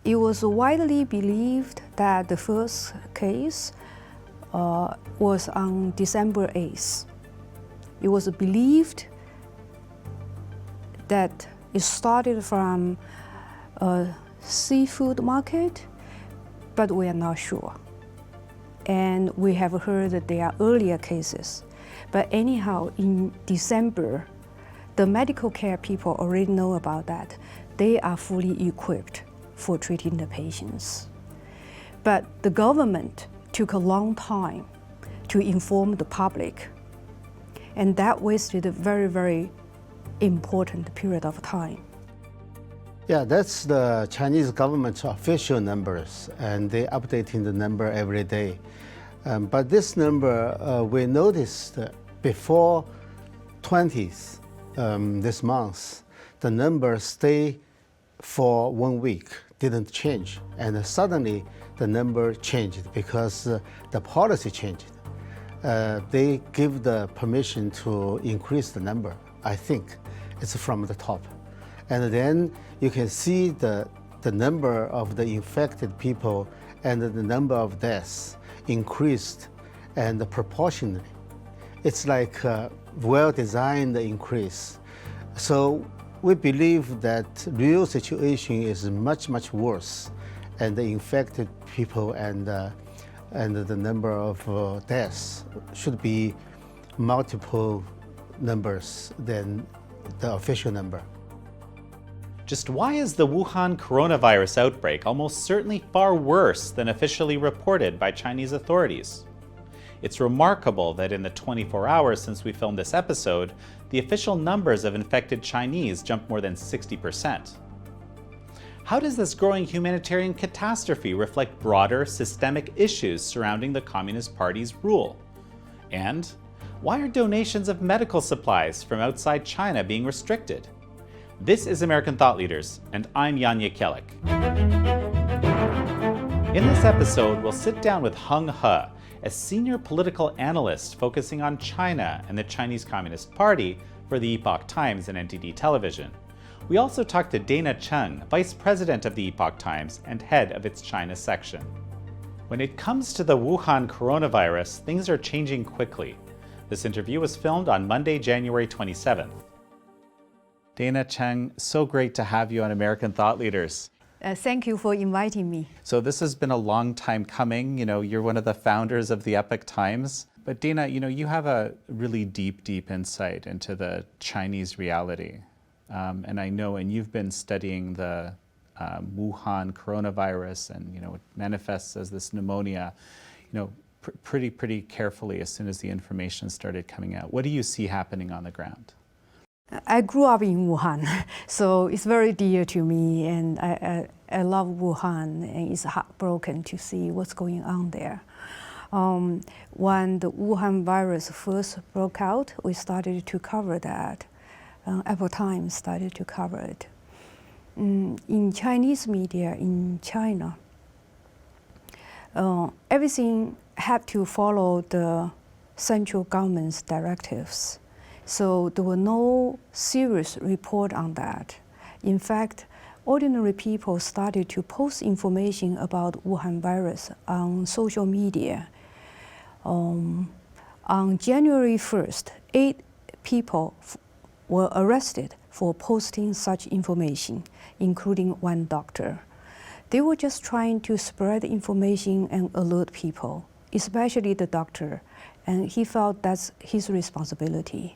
It was widely believed that the first case was on December 8th. It was believed that it started from a seafood market, but we are not sure. And we have heard that there are earlier cases. But anyhow, in December, the medical care people already know about that. They are fully equipped for treating the patients. But the government took a long time to inform the public. And that wasted a very, very important period of time. Yeah, that's the Chinese government's official numbers, and they're updating the number every day. But this number, we noticed before 20th this month, the number stayed for 1 week, didn't change. And suddenly the number changed because the policy changed. They give the permission to increase the number. I think it's from the top. And then you can see the number of the infected people and the number of deaths increased and proportionally. It's like a well-designed increase. So we believe that real situation is much, much worse, and the infected people and the number of deaths should be multiple numbers than the official number. Just why is the Wuhan coronavirus outbreak almost certainly far worse than officially reported by Chinese authorities? It's remarkable that in the 24 hours since we filmed this episode, the official numbers of infected Chinese jumped more than 60%. How does this growing humanitarian catastrophe reflect broader systemic issues surrounding the Communist Party's rule? And why are donations of medical supplies from outside China being restricted? This is American Thought Leaders, and I'm Yanya Kellick. In this episode, we'll sit down with Heng He, a senior political analyst focusing on China and the Chinese Communist Party for the Epoch Times and NTD Television. We also talked to Dana Cheng, vice president of the Epoch Times and head of its China section. When it comes to the Wuhan coronavirus, things are changing quickly. This interview was filmed on Monday, January 27th. Dana Cheng, so great to have you on American Thought Leaders. Thank you for inviting me. So this has been a long time coming. You're one of the founders of the Epoch Times. But Dana, you have a really deep insight into the Chinese reality. And I know, and you've been studying the Wuhan coronavirus, and it manifests as this pneumonia, pretty carefully as soon as the information started coming out. What do you see happening on the ground? I grew up in Wuhan, so it's very dear to me, and I love Wuhan, and it's heartbroken to see what's going on there. When the Wuhan virus first broke out, we started to cover that. Epoch Times started to cover it. In Chinese media in China, everything had to follow the central government's directives. So there were no serious report on that. In fact, ordinary people started to post information about Wuhan virus on social media. On January 1st, 8 people were arrested for posting such information, including 1 doctor. They were just trying to spread information and alert people, especially the doctor, and he felt that's his responsibility.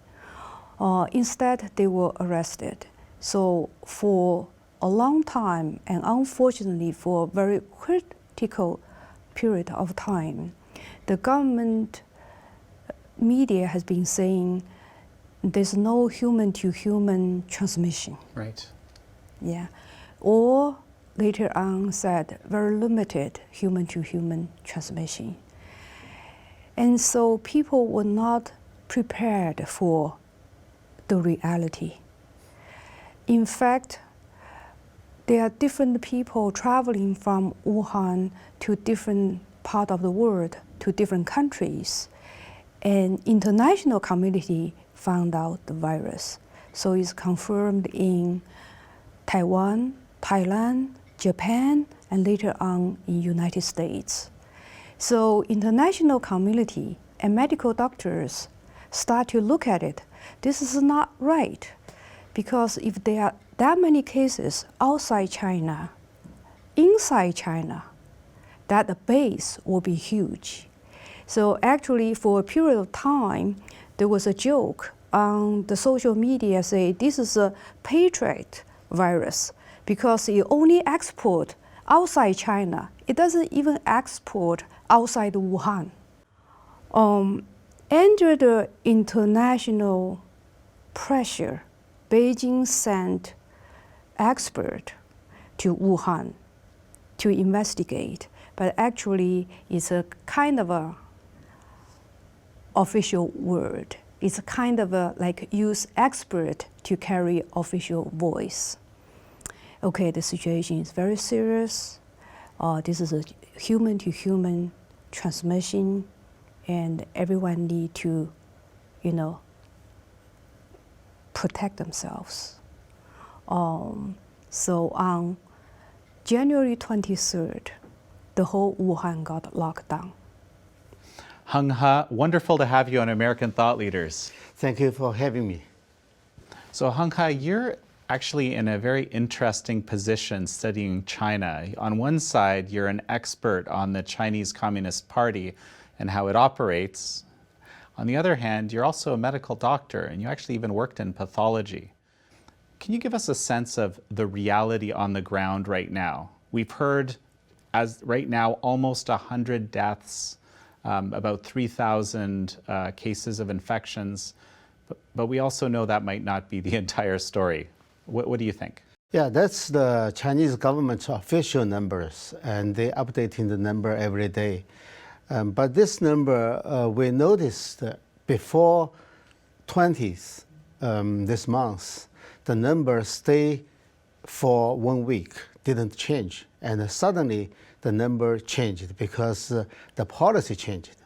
Instead, they were arrested. So for a long time, and unfortunately for a very critical period of time, the government media has been saying there's no human-to-human transmission. Right. Yeah. Or later on said very limited human-to-human transmission. And so people were not prepared for the reality. In fact, there are different people traveling from Wuhan to different parts of the world, to different countries, and international community found out the virus. So it's confirmed in Taiwan, Thailand, Japan, and later on in United States. So international community and medical doctors start to look at it. This is not right, because if there are that many cases outside China, inside China, that the base will be huge. So actually, for a period of time, there was a joke on the social media say this is a patriot virus because it only export outside China. It doesn't even export outside Wuhan. Under the international pressure, Beijing sent experts to Wuhan to investigate, but actually it's a kind of a official word. It's a kind of a, like use expert to carry official voice. Okay, the situation is very serious. This is a human-to-human transmission, and everyone need to, protect themselves. So on January 23rd, the whole Wuhan got locked down. Heng He, wonderful to have you on American Thought Leaders. Thank you for having me. So Heng He, you're actually in a very interesting position studying China. On one side, you're an expert on the Chinese Communist Party and how it operates. On the other hand, you're also a medical doctor, and you actually even worked in pathology. Can you give us a sense of the reality on the ground right now? We've heard, as right now, almost 100 deaths, about 3,000 cases of infections, but we also know that might not be the entire story. What do you think? Yeah, that's the Chinese government's official numbers, and they're updating the number every day. But this number, we noticed before 20th this month, the number stayed for 1 week, didn't change. And suddenly the number changed because the policy changed.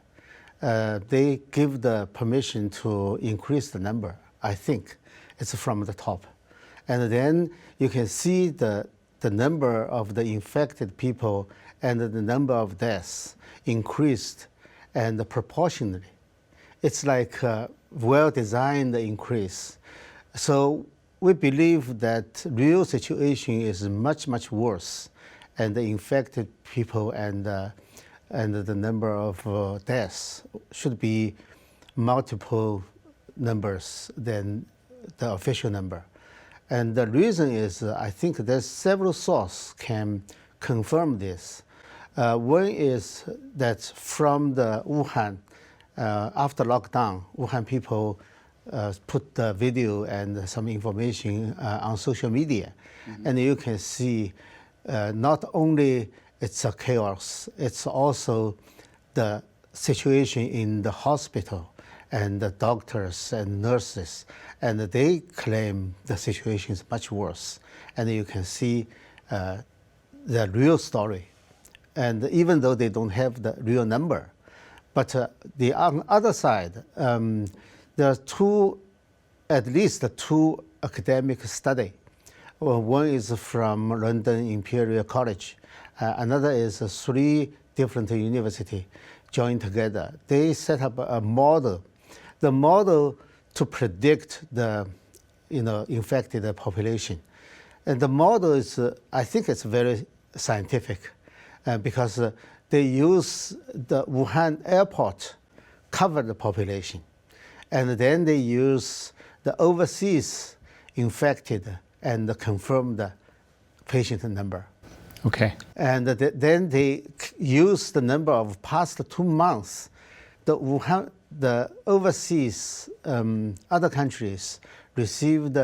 They give the permission to increase the number. I think it's from the top. And then you can see the number of the infected people and the number of deaths increased, and proportionally. It's like a well-designed increase. So we believe that real situation is much, much worse, and the infected people and the number of deaths should be multiple numbers than the official number. And the reason is, I think there's several sources can confirm this. One is that from the Wuhan, after lockdown, Wuhan people put the video and some information on social media. Mm-hmm. And you can see not only it's a chaos, it's also the situation in the hospital and the doctors and nurses, and they claim the situation is much worse. And you can see the real story. And even though they don't have the real number, but the other side, there are at least two academic studies. One is from London Imperial College. Another is 3 different universities joined together. They set up a model. The model to predict the infected population. And the model is, I think it's very scientific because they use the Wuhan airport cover the population. And then they use the overseas infected and confirm the patient number. Okay. And then they use the number of past 2 months. The overseas other countries received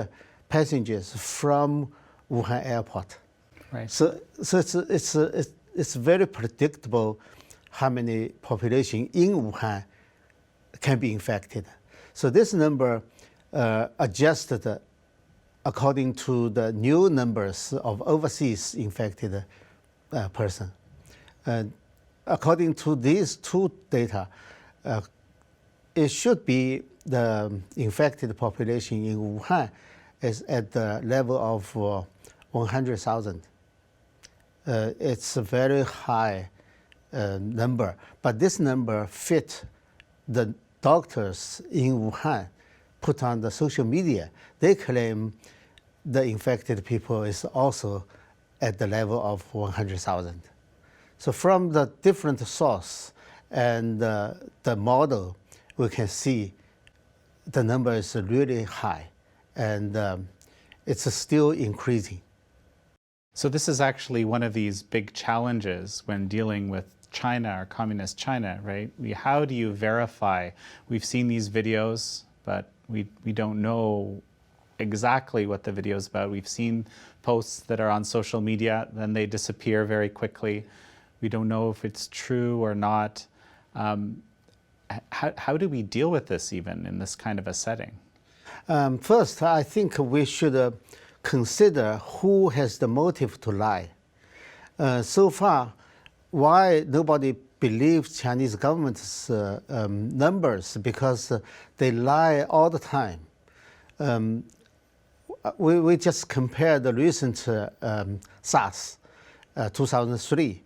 passengers from Wuhan airport. Right. So it's very predictable how many population in Wuhan can be infected. So this number adjusted according to the new numbers of overseas infected person. According to these 2 data, it should be the infected population in Wuhan is at the level of 100,000. it's a very high number. But this number fit the doctors in Wuhan put on the social media. They claim the infected people is also at the level of 100,000. So from the different source and the model, we can see the number is really high, and it's still increasing. So this is actually one of these big challenges when dealing with China or communist China, right? How do you verify? We've seen these videos, but we don't know exactly what the video is about. We've seen posts that are on social media, then they disappear very quickly. We don't know if it's true or not. How do we deal with this even in this kind of a setting? First, I think we should consider who has the motive to lie. So far, why nobody believes Chinese government's numbers? Because they lie all the time. We just compare the recent SARS, 2003,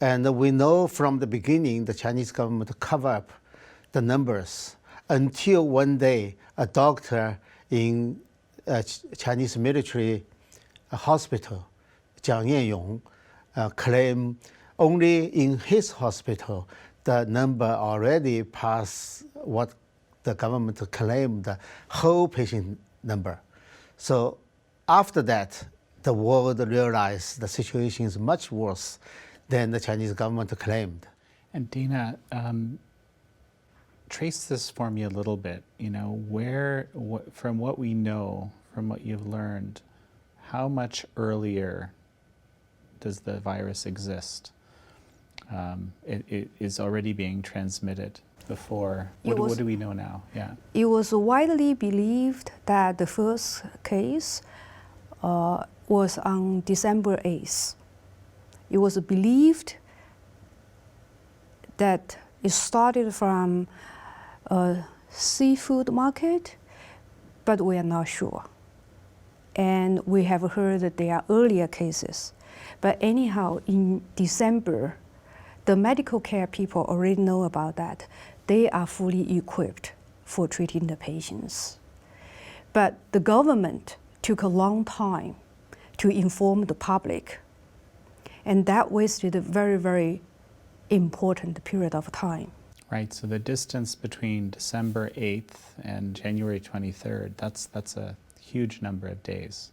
and we know from the beginning the Chinese government cover up the numbers until one day a doctor in a Chinese military hospital, Jiang Yanyong, claimed only in his hospital the number already passed what the government claimed the whole patient number. So after that, the world realized the situation is much worse than the Chinese government claimed. And Dana, trace this for me a little bit. You know, from what we know, from what you've learned, how much earlier does the virus exist? It is already being transmitted before. What do we know now? Yeah. It was widely believed that the first case was on December 8th. It was believed that it started from a seafood market, but we are not sure. And we have heard that there are earlier cases. But anyhow, in December, the medical care people already know about that. They are fully equipped for treating the patients. But the government took a long time to inform the public. And that wasted a very, very important period of time. Right, so the distance between December 8th and January 23rd, that's a huge number of days.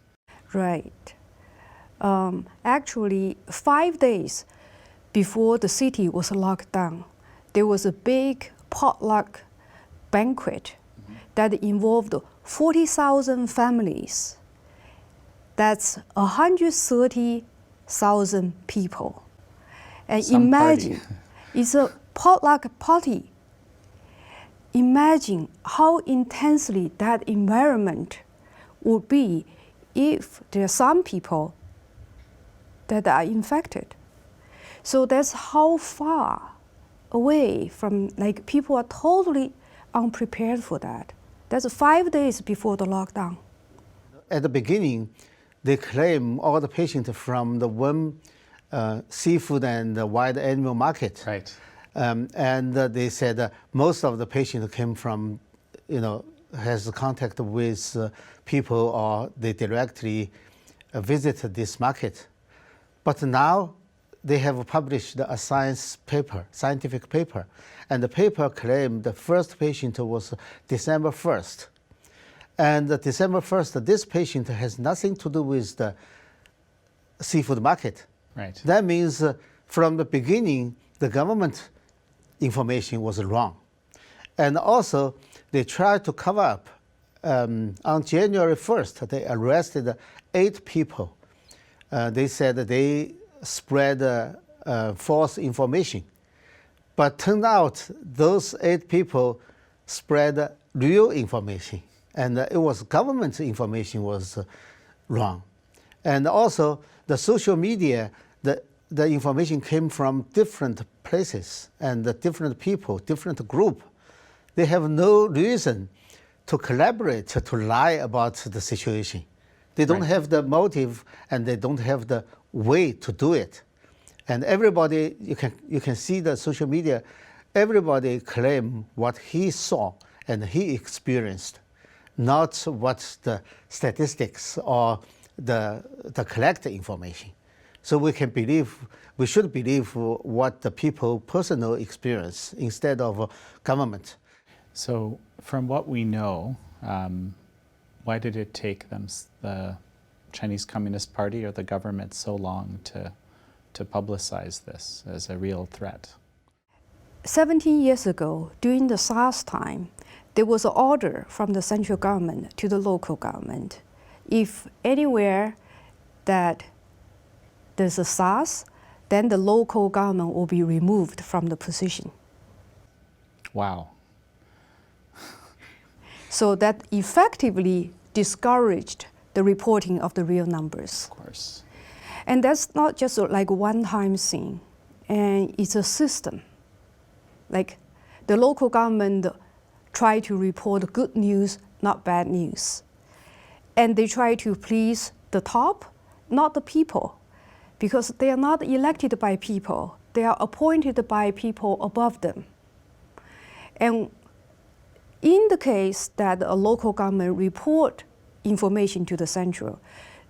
Right. Actually, 5 days before the city was locked down, there was a big potluck banquet that involved 40,000 families. That's 130,000 people. And imagine, it's a potluck party. Imagine how intensely that environment would be if there are some people that are infected. So that's how far away from, like, people are totally unprepared for that. That's 5 days before the lockdown. At the beginning, they claim all the patients from the one seafood and the wild animal market. Right. And they said most of the patients came from, has contact with people or they directly visit this market. But now they have published a scientific paper, and the paper claimed the first patient was December 1st. And December 1st, this patient has nothing to do with the seafood market. Right. That means from the beginning, the government information was wrong. And also, they tried to cover up. On January 1st, they arrested 8 people. They said that they spread false information. But turned out those 8 people spread real information. And it was government information was wrong. And also, the social media, the information came from different places and different people, different group. They have no reason to collaborate, to lie about the situation. They don't have the motive and they don't have the way to do it. And everybody, you can see the social media, everybody claim what he saw and he experienced, not what the statistics or the collected information. So we should believe what the people personal experience instead of government. So from what we know, why did it take them, the Chinese Communist Party or the government, so long to publicize this as a real threat? 17 years ago, during the SARS time, there was an order from the central government to the local government. If anywhere that there's a SARS, then the local government will be removed from the position. Wow. So that effectively discouraged the reporting of the real numbers. Of course. And that's not just like a one-time thing, and it's a system. Like the local government try to report good news, not bad news. And they try to please the top, not the people, because they are not elected by people. They are appointed by people above them. And in the case that a local government report information to the central,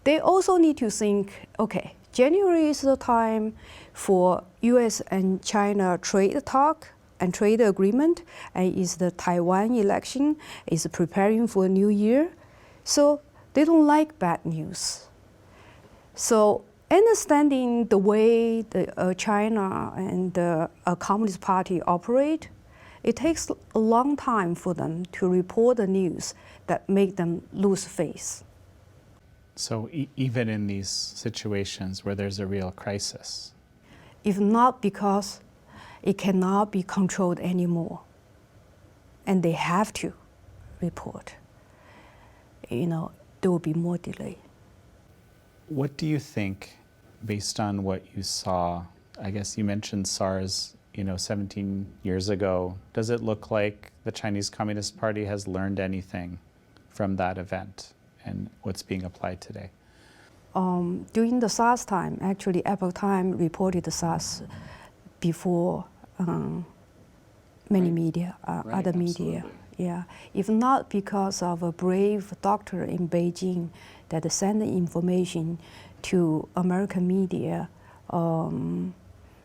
they also need to think, okay, January is the time for US and China trade talk and trade agreement, and is the Taiwan election, is preparing for a new year. So they don't like bad news. So understanding the way the China and the Communist Party operate, it takes a long time for them to report the news that make them lose face. So even in these situations where there's a real crisis? If not because it cannot be controlled anymore, and they have to report, there will be more delay. What do you think, based on what you saw, I guess you mentioned SARS, 17 years ago, does it look like the Chinese Communist Party has learned anything from that event and what's being applied today? During the SARS time, actually Epoch Times reported the SARS before many media, other media. Yeah, if not because of a brave doctor in Beijing that sent information to American media,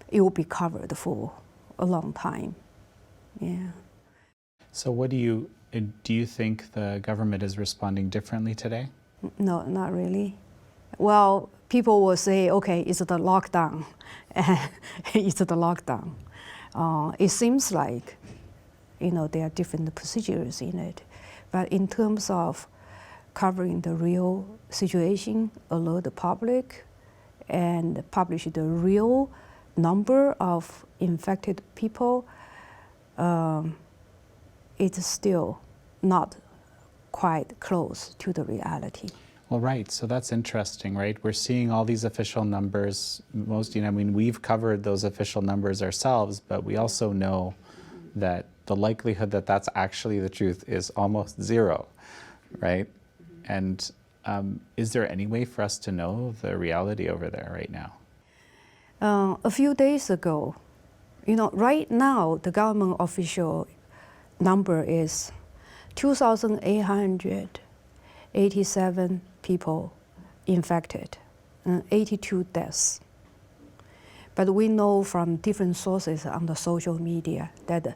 it will be covered for a long time. Yeah. So what do you think the government is responding differently today? No, not really. Well, people will say, okay, it's the lockdown. It's the lockdown. It seems like, there are different procedures in it. But in terms of covering the real situation, alert the public, and publish the real number of infected people, it's still not quite close to the reality. Well, right. So that's interesting, right? We're seeing all these official numbers. We've covered those official numbers ourselves, but we also know that the likelihood that that's actually the truth is almost zero, right? And is there any way for us to know the reality over there right now? A few days ago, right now the government official number is 2,887 people infected and 82 deaths. But we know from different sources on the social media that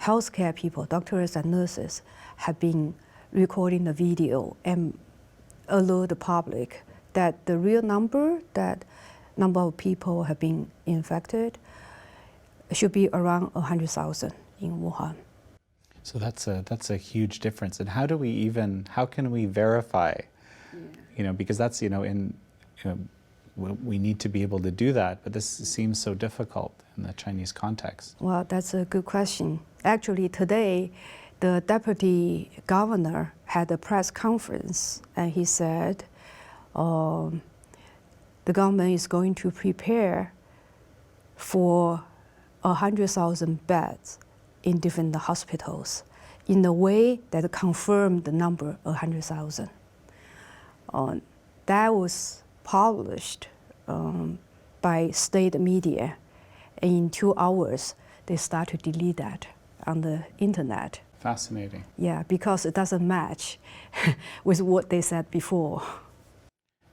healthcare people, doctors and nurses, have been recording the video and alert the public that the real number of people have been infected should be around 100,000 in Wuhan. So that's a huge difference. And how can we verify? Because that's we need to be able to do that, but this seems so difficult in the Chinese context. Well, that's a good question. Actually, today, the deputy governor had a press conference, and he said the government is going to prepare for 100,000 beds in different hospitals in a way that confirmed the number 100,000. That was published by state media. And in 2 hours, they start to delete that on the internet. Fascinating. Yeah, because it doesn't match with what they said before.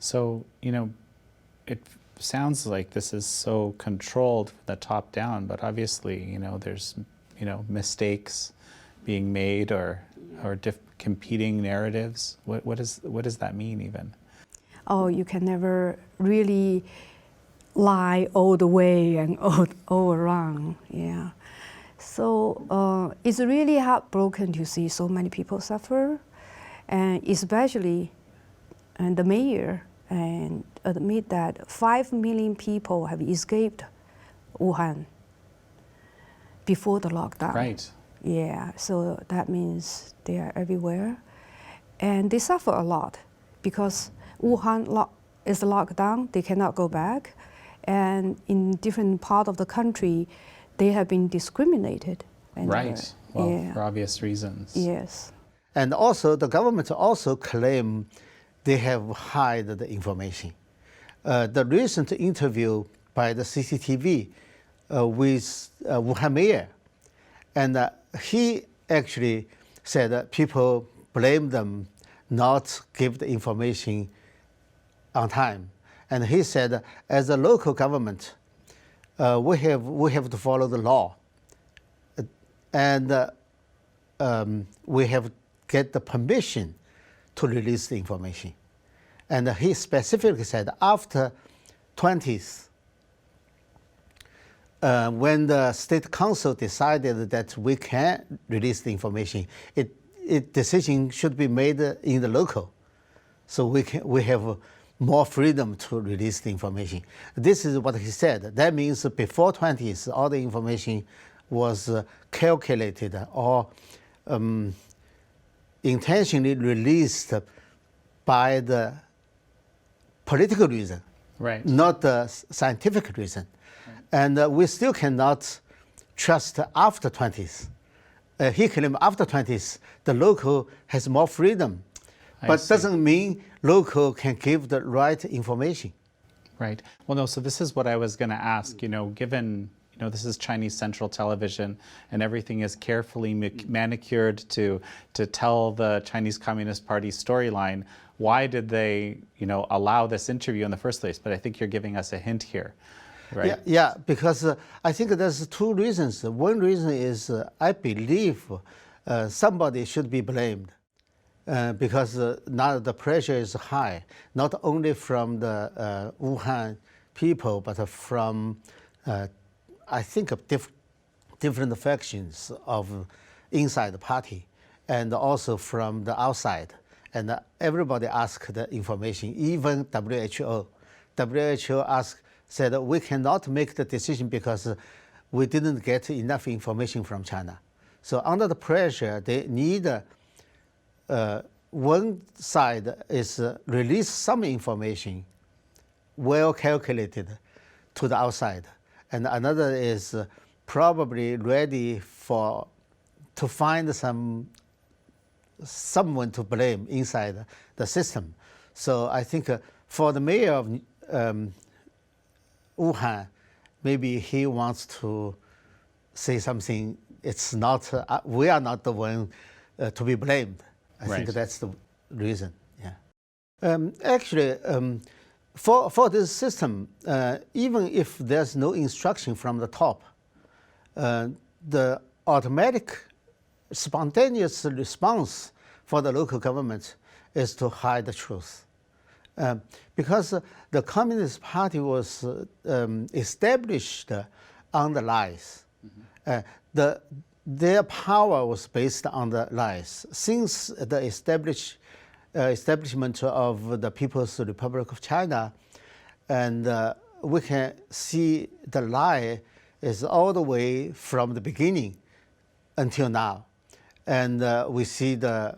So, it sounds like this is so controlled from the top down, but obviously, there's, mistakes being made or competing narratives. What does that mean even? Oh, you can never really lie all the way and all around, yeah. So it's really heartbroken to see so many people suffer, and especially the mayor and admit that 5 million people have escaped Wuhan before the lockdown. Right. Yeah, so that means they are everywhere. And they suffer a lot because Wuhan is locked down, they cannot go back. And in different parts of the country, they have been discriminated. And right, for obvious reasons. Yes. And also, the government also claim they have hid the information. The recent interview by the CCTV with Wuhan mayor, and he actually said that people blame them not give the information on time. And he said, as a local government, we have to follow the law, and we have to get the permission to release the information. And he specifically said after 20th, when the State Council decided that we can release the information, decision should be made in the local, so we have more freedom to release the information. This is what he said. That means before 20th, all the information was calculated or intentionally released by the political reason, right, not the scientific reason. Right. And we still cannot trust after 20th. He claimed after 20th, the local has more freedom, but doesn't mean local can give the right information. Right. Well, no, so this is what I was going to ask, given, this is Chinese Central Television and everything is carefully manicured to tell the Chinese Communist Party storyline. Why did they, allow this interview in the first place? But I think you're giving us a hint here, right? Yeah, because I think there's 2 reasons. One reason is I believe somebody should be blamed. Because now the pressure is high, not only from the Wuhan people, but from, I think, different factions of inside the party, and also from the outside. And everybody asked the information, even WHO. WHO said we cannot make the decision because we didn't get enough information from China. So under the pressure, they need one side is release some information well calculated to the outside, and another is probably ready to find someone to blame inside the system. So I think for the mayor of Wuhan, maybe he wants to say something. It's not we are not the one to be blamed. I think that's the reason. Yeah. Actually, for this system, even if there's no instruction from the top, the automatic, spontaneous response for the local government is to hide the truth, because the Communist Party was established on the lies. Mm-hmm. Their power was based on the lies. Since the establishment of the People's Republic of China, and we can see the lie is all the way from the beginning until now, and we see the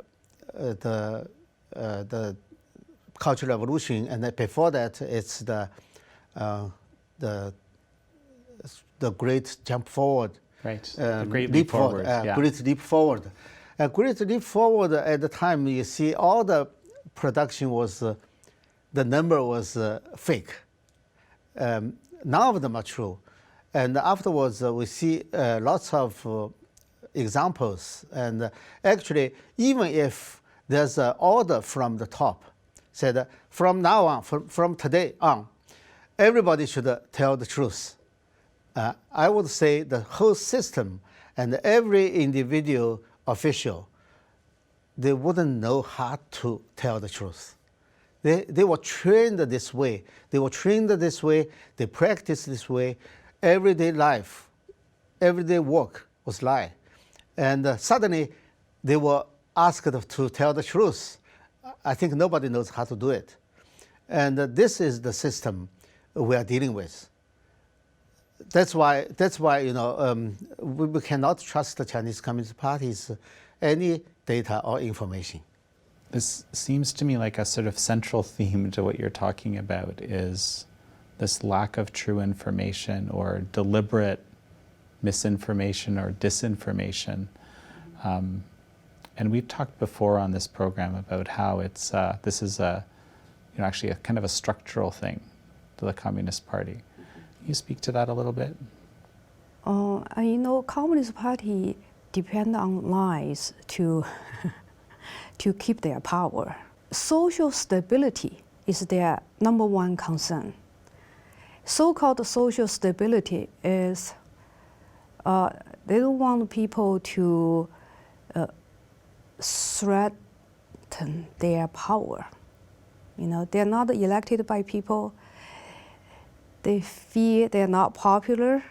Cultural Revolution, and before that it's the Great Jump Forward. Right, the Great Leap Forward. Great Leap Forward. Great Leap Forward, at the time, you see all the production was, the number was fake. none of them are true. And afterwards, we see lots of examples. And actually, even if there's an order from the top, said from now on, from today on, everybody should tell the truth. I would say the whole system and every individual official, they wouldn't know how to tell the truth. They were trained this way. They practice this way. Everyday life, everyday work was lie. And suddenly they were asked to tell the truth. I think nobody knows how to do it. And this is the system we are dealing with. That's why we cannot trust the Chinese Communist Party's any data or information. This seems to me like a sort of central theme to what you're talking about is this lack of true information or deliberate misinformation or disinformation. And we've talked before on this program about how it's this is actually a kind of a structural thing to the Communist Party. Can you speak to that a little bit? Communist Party depend on lies to to keep their power. Social stability is their number one concern. So-called social stability is they don't want people to threaten their power. They're not elected by people. They fear they're not popular.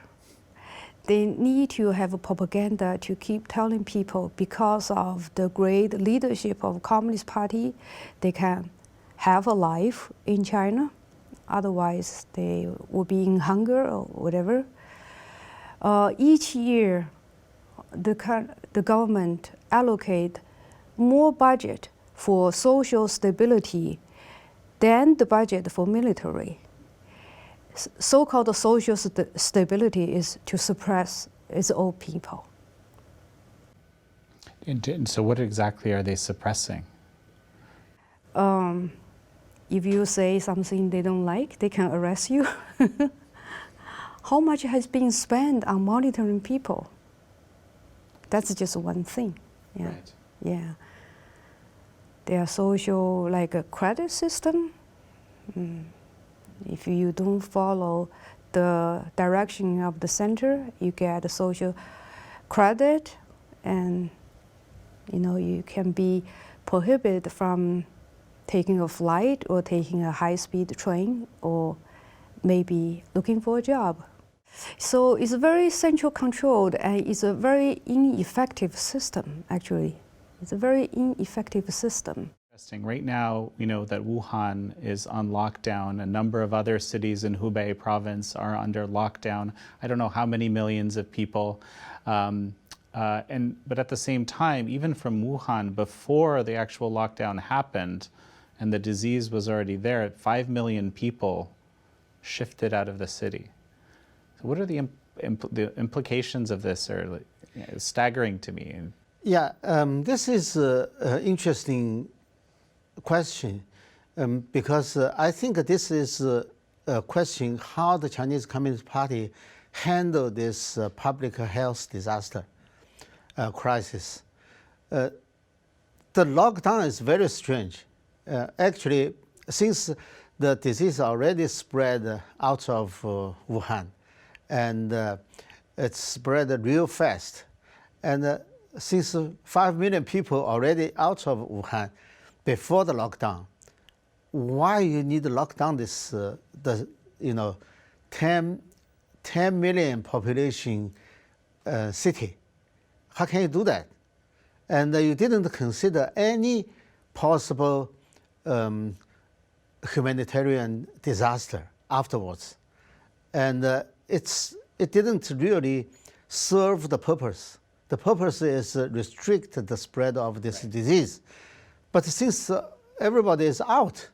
They need to have a propaganda to keep telling people because of the great leadership of Communist Party, they can have a life in China. Otherwise, they will be in hunger or whatever. Each year, the government allocate more budget for social stability than the budget for military. So-called social stability is to suppress its own people. And so what exactly are they suppressing? If you say something they don't like, they can arrest you. How much has been spent on monitoring people? That's just one thing. Yeah. Right. Yeah. Their social, like a credit system. If you don't follow the direction of the center, you get a social credit, and you can be prohibited from taking a flight or taking a high-speed train or maybe looking for a job. So it's very central controlled, and it's a very ineffective system, actually. It's a very ineffective system. Interesting. Right now, we know that Wuhan is on lockdown. A number of other cities in Hubei province are under lockdown. I don't know how many millions of people. But at the same time, even from Wuhan, before the actual lockdown happened and the disease was already there, 5 million people shifted out of the city. So what are the implications of this? Are staggering to me. Yeah, this is an interesting question because I think this is a question how the Chinese Communist Party handled this public health disaster crisis. The lockdown is very strange. Actually, since the disease already spread out of Wuhan, and it spread real fast, and since 5 million people already out of Wuhan before the lockdown, why you need to lock down this 10 million population city? How can you do that? And you didn't consider any possible humanitarian disaster afterwards, and it didn't really serve the purpose. The purpose is restrict the spread of this disease. But since everybody is out,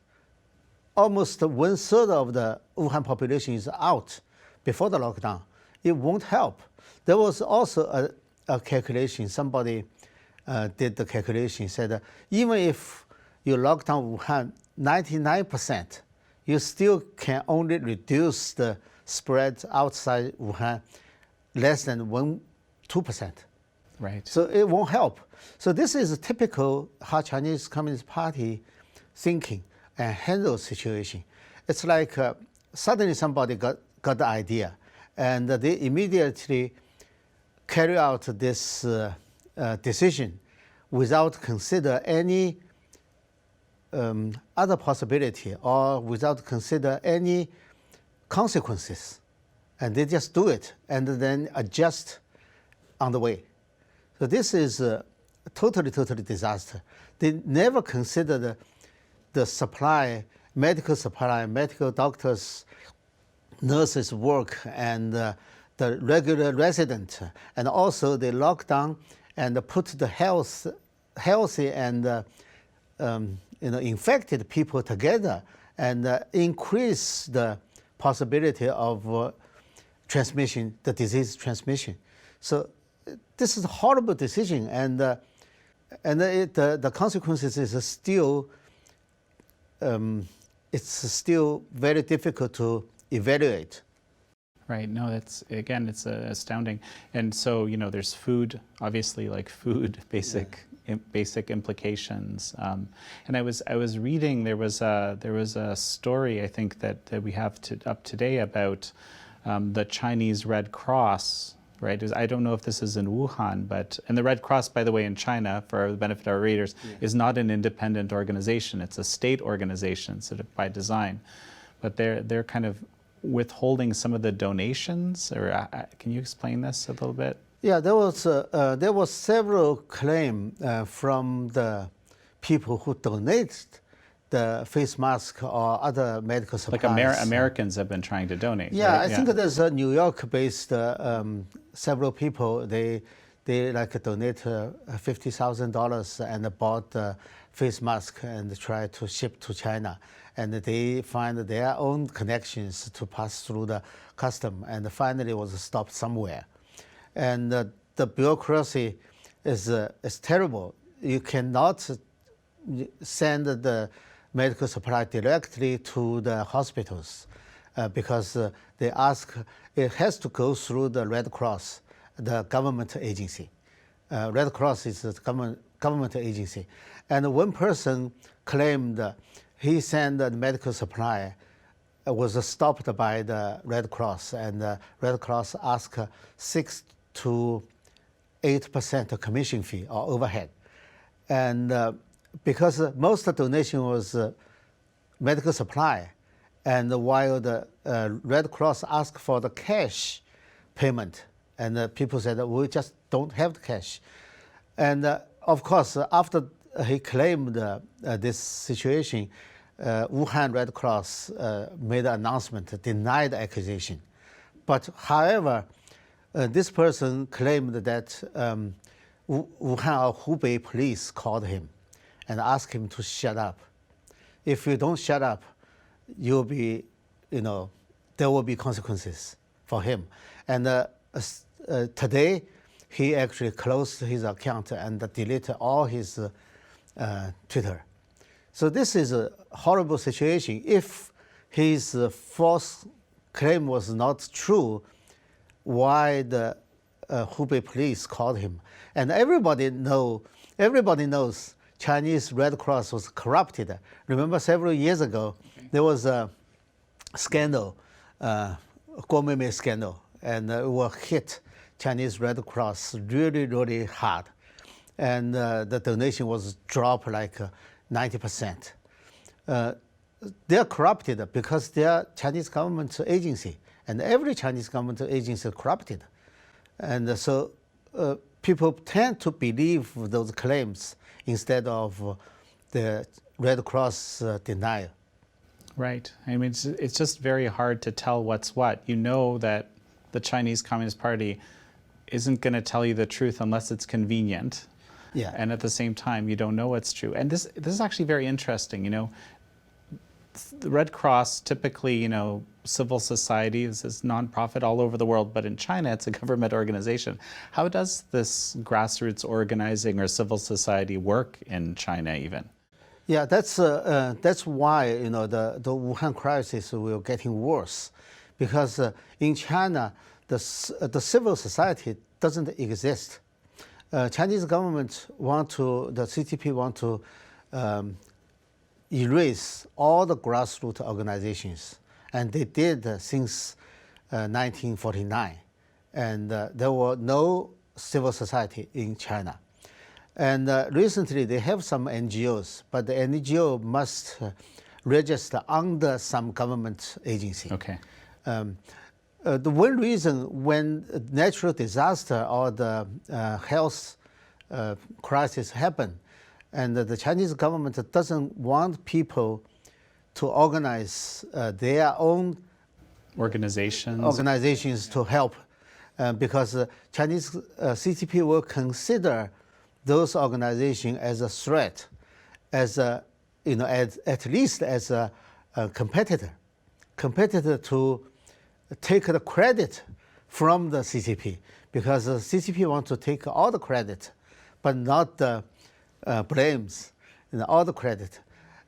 almost 1/3 of the Wuhan population is out before the lockdown, it won't help. There was also a calculation, somebody did the calculation, said even if you lock down Wuhan 99%, you still can only reduce the spread outside Wuhan less than 2%. Right. So it won't help. So this is typical how Chinese Communist Party thinking and handle situation. It's like suddenly somebody got the idea, and they immediately carry out this decision without consider any other possibility or without consider any consequences. And they just do it and then adjust on the way. So this is totally disaster. They never consider the supply, medical doctors, nurses work, and the regular resident. And also they lock down and put the healthy and infected people together and increase the possibility of transmission, the disease transmission. So this is a horrible decision, and the consequences is still it's still very difficult to evaluate. Right. No, it's astounding. And so, there's food, obviously, like food, basic implications. And I was reading, there was a story, I think, that we have up today about the Chinese Red Cross. Right. I don't know if this is in Wuhan, and the Red Cross, by the way, in China, for the benefit of our readers, is not an independent organization. It's a state organization, sort of by design. But they're kind of withholding some of the donations. Or can you explain this a little bit? Yeah, there was several claims from the people who donate the face mask or other medical supplies. Like Americans have been trying to donate. Yeah, right? I think there's a New York-based several people. They like donate $50,000 and bought the face mask and try to ship to China. And they find their own connections to pass through the custom, and finally was stopped somewhere. And the bureaucracy is terrible. You cannot send the medical supply directly to the hospitals because they ask, it has to go through the Red Cross, the government agency. Red Cross is a government agency. And one person claimed he sent the medical supply, was stopped by the Red Cross, and the Red Cross asked 6 to 8% commission fee or overhead. And because most of the donation was medical supply, and while the Red Cross asked for the cash payment, and people said, we just don't have the cash. And of course, after he claimed this situation, Wuhan Red Cross made an announcement, denied the accusation. But however, this person claimed that Wuhan or Hubei police called him and asked him to shut up. If you don't shut up, you'll be, there will be consequences for him. And today, he actually closed his account and deleted all his Twitter. So this is a horrible situation. If his false claim was not true, why the Hubei police called him? And everybody knows Chinese Red Cross was corrupted. Remember several years ago, there was a scandal, Cómo scandal, and it will hit Chinese Red Cross really hard. And the donation was dropped like 90%. They're corrupted because they're Chinese government agency, and every Chinese government agency is corrupted. And so people tend to believe those claims instead of the Red Cross denial. Right. I mean, it's just very hard to tell what's what. You know that the Chinese Communist Party isn't going to tell you the truth unless it's convenient. Yeah. And at the same time, you don't know what's true. And this is actually very interesting. The Red Cross, typically, civil society, this is nonprofit all over the world, but in China, it's a government organization. How does this grassroots organizing or civil society work in China even? Yeah, that's why the Wuhan crisis will getting worse, because in China the civil society doesn't exist. Chinese government the CCP want to erase all the grassroots organizations, and they did since 1949, and there were no civil society in China. And recently they have some NGOs, but the NGO must register under some government agency. Okay. The one reason when natural disaster or the health crisis happen, and the Chinese government doesn't want people to organize their own organizations to help, because Chinese CCP will consider those organizations as a threat, as a, at least as a competitor to take the credit from the CCP, because the CCP wants to take all the credit, but not the blames, all the credit.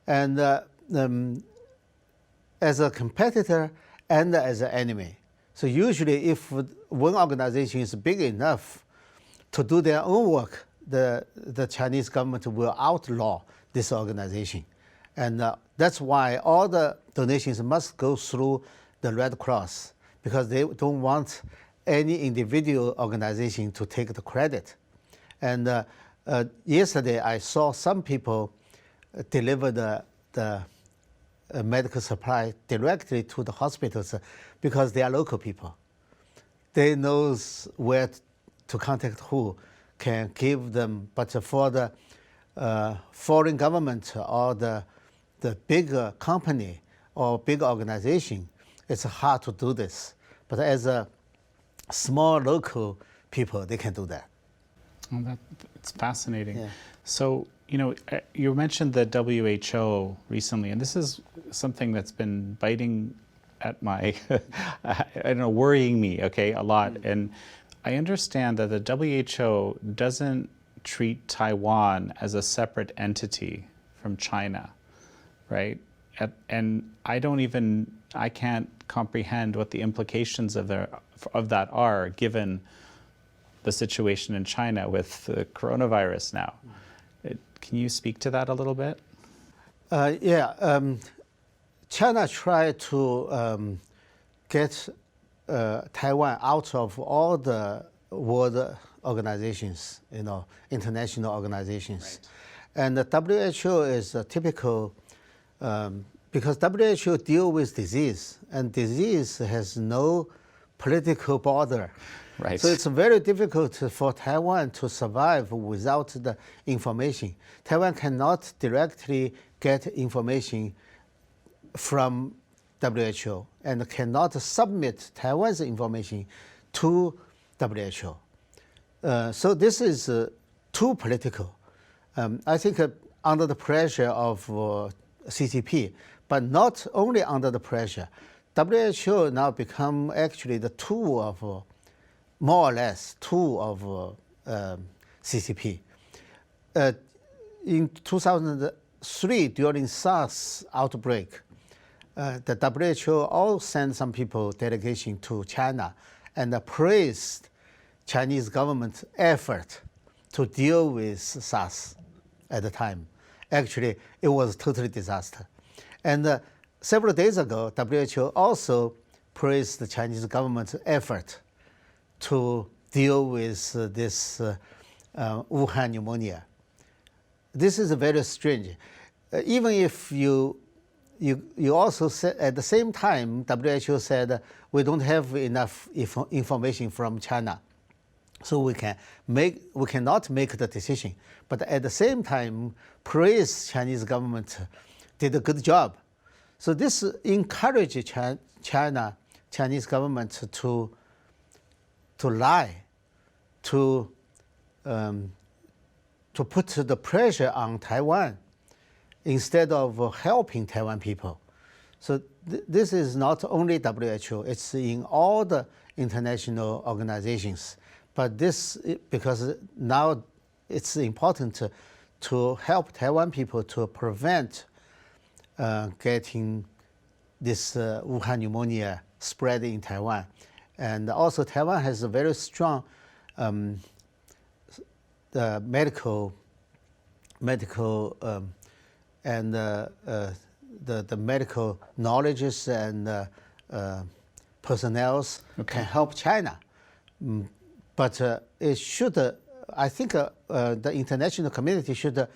And as a competitor and as an enemy. So usually if one organization is big enough to do their own work, the Chinese government will outlaw this organization. And that's why all the donations must go through the Red Cross, because they don't want any individual organization to take the credit. And yesterday I saw some people deliver the medical supply directly to the hospitals because they are local people. They know where to contact who can give them, but for the foreign government or the bigger company or big organization, it's hard to do this. But as a small local people, they can do that. Well, it's fascinating. Yeah. So, you mentioned the WHO recently, and this is something that's been biting at my, worrying me, a lot. And I understand that the WHO doesn't treat Taiwan as a separate entity from China, right? And I can't comprehend what the implications of that are, given the situation in China with the coronavirus now. Can you speak to that a little bit? China tried to get Taiwan out of all the world organizations, international organizations. Right. And the WHO is a typical, because WHO deals with disease, and disease has no political border. Right. So it's very difficult for Taiwan to survive without the information. Taiwan cannot directly get information from WHO and cannot submit Taiwan's information to WHO. So this is too political. I think under the pressure of CCP, but not only under the pressure, WHO now become actually the tool of, more or less, tool of CCP. In 2003, during SARS outbreak, the WHO all sent some people, delegation to China, and praised Chinese government's effort to deal with SARS at the time. Actually, it was a total disaster. And several days ago, WHO also praised the Chinese government's effort to deal with this Wuhan pneumonia. This is very strange. Even if you also said at the same time, WHO said we don't have enough information from China, so we cannot make the decision. But at the same time, praise Chinese government did a good job. So this encouraged Chinese government to lie, to put the pressure on Taiwan instead of helping Taiwan people. So this is not only WHO, it's in all the international organizations. But this, because now it's important to help Taiwan people to prevent getting this Wuhan pneumonia spread in Taiwan. And also Taiwan has a very strong medical and the medical knowledges and personnel can help China. But it should, I think the international community should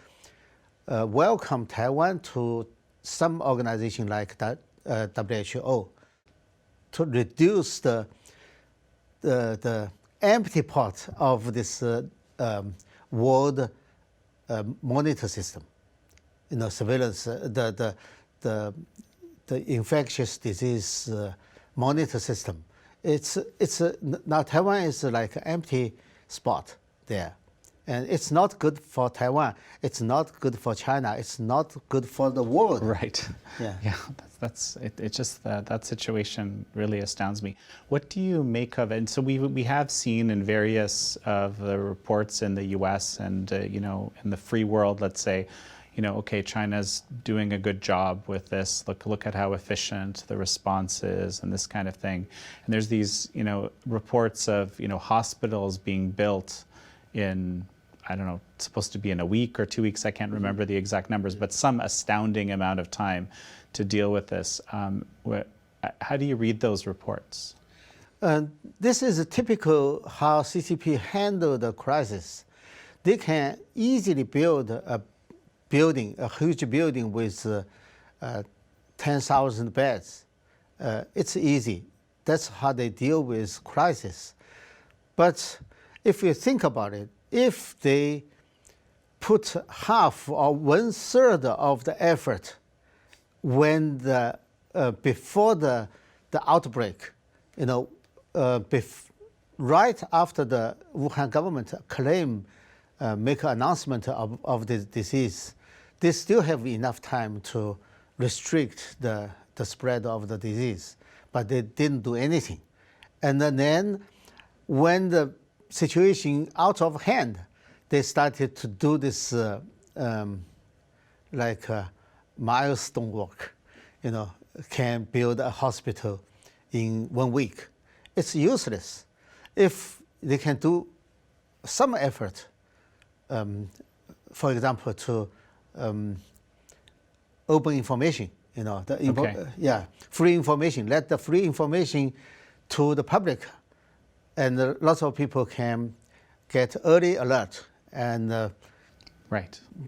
welcome Taiwan to some organization like that, WHO, to reduce the empty part of this world monitor system, surveillance, the infectious disease monitor system. Now Taiwan is like an empty spot there, and it's not good for Taiwan. It's not good for China. It's not good for the world. Right. Yeah. Yeah. That's it. It's just that situation really astounds me. What do you make of it? And so we have seen in various of the reports in the U.S. and in the free world, let's say, okay, China's doing a good job with this. Look at how efficient the response is and this kind of thing. And there's these reports of hospitals being built in, I don't know, it's supposed to be in a week or 2 weeks. I can't remember the exact numbers, but some astounding amount of time to deal with this. How do you read those reports? This is a typical how CCP handle the crisis. They can easily build a huge building with 10,000 beds. It's easy. That's how they deal with crisis. But if you think about it, if they put half or 1/3 of the effort when before the outbreak, right after the Wuhan government make an announcement of the disease, they still have enough time to restrict the spread of the disease, but they didn't do anything. And then when the situation out of hand, they started to do this milestone work, can build a hospital in 1 week. It's useless. If they can do some effort, for example, to open information, free information, let the free information to the public, and lots of people can get early alert and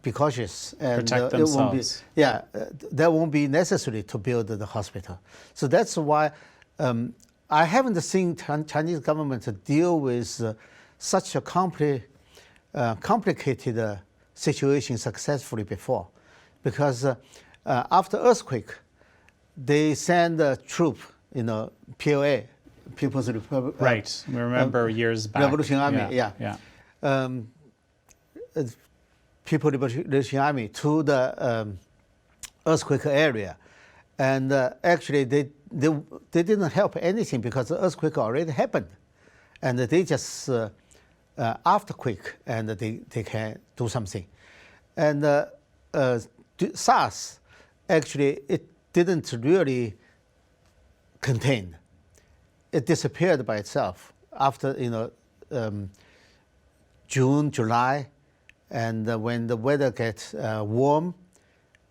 be cautious and protect themselves. That won't be necessary to build the hospital. So that's why I haven't seen Chinese government deal with such a complicated situation successfully before, because after earthquake, they send a troop, POA, People's Republic. Right, we remember years back. Revolution Army, People's Liberation Army to the earthquake area, and actually they didn't help anything because the earthquake already happened, and they just afterquake and they can do something, and SARS actually it didn't really contain. It disappeared by itself after June, July, and when the weather gets warm,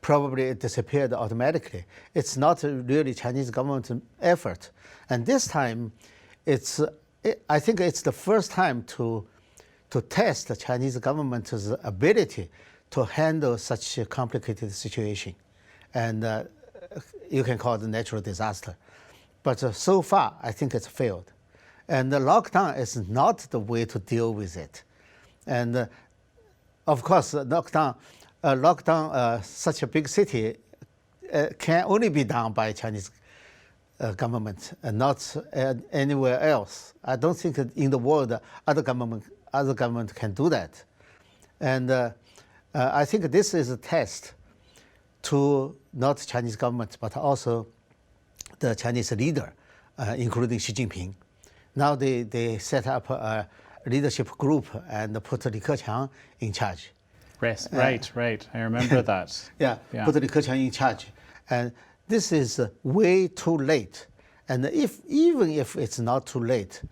probably it disappeared automatically. It's not really Chinese government effort, and this time, I think it's the first time to test the Chinese government's ability to handle such a complicated situation, and you can call it a natural disaster. But so far, I think it's failed. And the lockdown is not the way to deal with it. And of course, lockdown, such a big city can only be done by Chinese government and not anywhere else. I don't think that in the world other government can do that. And I think this is a test to not Chinese government, but also the Chinese leader, including Xi Jinping. Now they set up a leadership group and put Li Keqiang in charge. Right. I remember that. Yeah, Yeah. put Li Keqiang in charge. And this is way too late. And even if it's not too late,